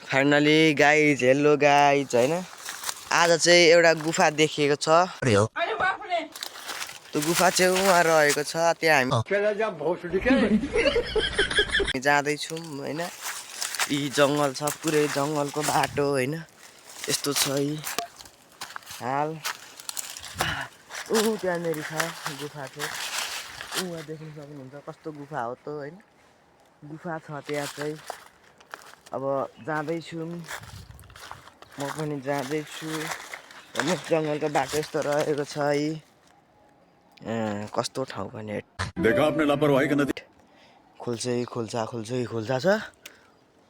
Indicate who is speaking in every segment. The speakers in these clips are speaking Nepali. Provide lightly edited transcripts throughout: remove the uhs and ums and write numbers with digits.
Speaker 1: फाइनली गाइज हेलो गाइज हैन आज चाहिँ एउटा गुफा देखिएको छ त्यो गुफा चाहिँ उहाँ रहेको छ त्यहाँ हामी जाँदैछौँ हैन यी जङ्गल छ पुरै जङ्गलको बाटो हैन यस्तो छ यी हाल त्यहाँनिर छ गुफा चाहिँ उहाँ देख्न सक्नुहुन्छ कस्तो गुफा हो त हैन गुफा छ त्यहाँ चाहिँ अब जाँदैछौँ म पनि जाँदैछु हैन जङ्गलको बाटो यस्तो रहेको छ यी कस्तो ठाउँ भने
Speaker 2: देखा आपने लापरवाही करना
Speaker 1: खोल्छै छ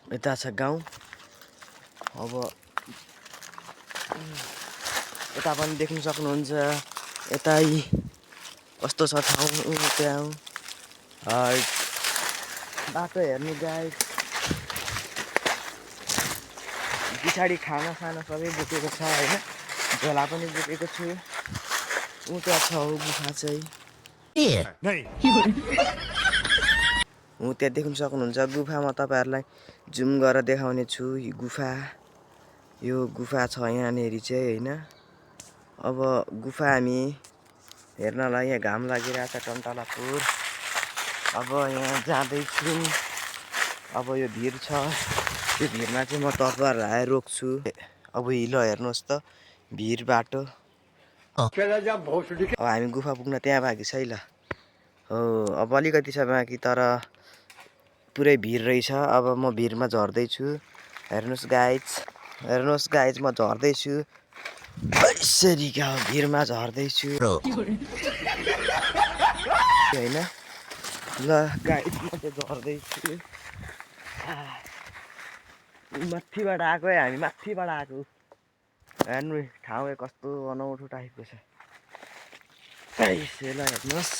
Speaker 1: यता छ गाउँ अब यता पनि देख्न सक्नुहुन्छ यता कस्तो छ ठाउँ त्यहाँ बाटो हेर्नु गाइस पछाडि खाना सबै बोकेको छ हैन झोला पनि बोकेको छु उता छ गुफा चाहिँ त्यहाँ देख्न सक्नुहुन्छ गुफामा तपाईहरुलाई जुम गरेर देखाउने छु यो गुफा छ यहाँनेरि चाहिँ हैन अब गुफा हामी हेर्नलाई यहाँ घाम लागिरहेछ टन्टलापुर अब यहाँ जाँदैछु अब यो भिर छ त्यो भिरमा चाहिँ म तपाईहरुलाई रोक्छु अब हिलो हेर्नुहोस् त भिर बाटो अब हामी गुफा पुग्न त्यहाँ बाँकी छ है ल हो अब अलिकति छ बाँकी तर पुरै भिर रहेछ अब म भिरमा झर्दैछु हेर्नुहोस् गाइज म झर्दैछु यसरीका भिरमा झर्दैछु हैन ल गाइज म चाहिँ झर्दैछु माथिबाट आएको है हामी माथिबाट आएको हेर्नु ठाउँ कस्तो अनौठो टाइपको छ ल हेर्नुहोस्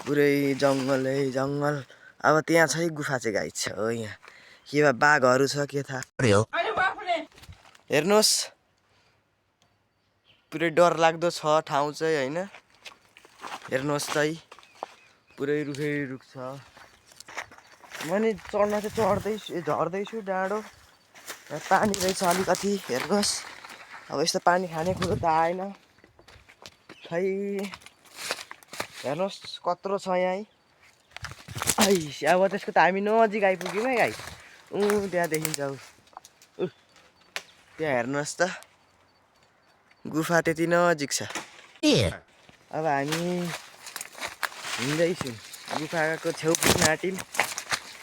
Speaker 1: पुरै जङ्गल अब त्यहाँ छ गुफा चाहिँ गाइज छ हो यहाँ के भए बाघहरू छ के थाहा हेर्नुहोस् पुरै डर लाग्दो छ ठाउँ चाहिँ हैन हेर्नुहोस् त पुरै रुख छ म नि चढ्न चाहिँ झर्दैछु डाँडो पानी रहेछ अलिकति हेर्नुहोस् अब यस्तो पानी खाने कुरो त आएन खै हेर्नुहोस् कत्रो छ यहाँ अब त्यसको त हामी नजिक आइपुग्यौँ है गाइस त्यहाँ देखिन्छ त्यहाँ हेर्नुहोस् त गुफा त्यति नजिक छ अब हामी हिँड्दैछौँ गुफाको छेउ पुग्न आँट्यौँ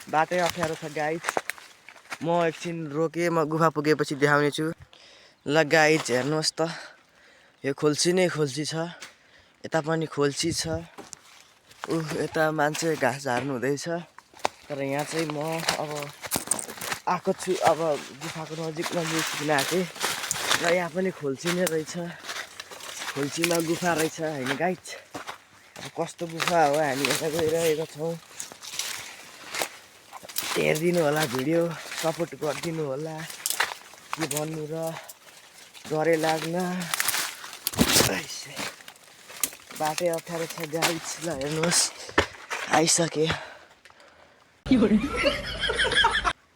Speaker 1: बाटै अप्ठ्यारो छ गाइज म एकछिन रोकेँ म गुफा पुगेपछि देखाउने छु ल गाइज हेर्नुहोस् त यो खोल्सी नै खोल्सी छ यता पनि खोल्सी छ यता मान्छे घाँस झार्नु हुँदैछ तर यहाँ चाहिँ म अब आएको छु अब गुफाको नजिक पुग्न आँटेँ र यहाँ पनि खोल्सी नै रहेछ खोल्सीमा गुफा रहेछ होइन गाइज अब कस्तो गुफा हो हामी यता गइरहेको छौँ हेरिदिनु होला भिडियो सपोर्ट गरिदिनु होला के भन्नु र डरै लाग्न बाटै अप्ठ्यारो छ गाइज ल हेर्नुहोस् आइसके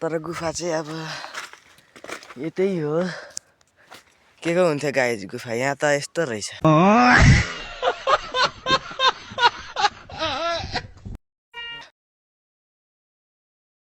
Speaker 1: तर गुफा चाहिँ अब यतै हो के को हुन्थ्यो गाइज गुफा यहाँ त यस्तो रहेछ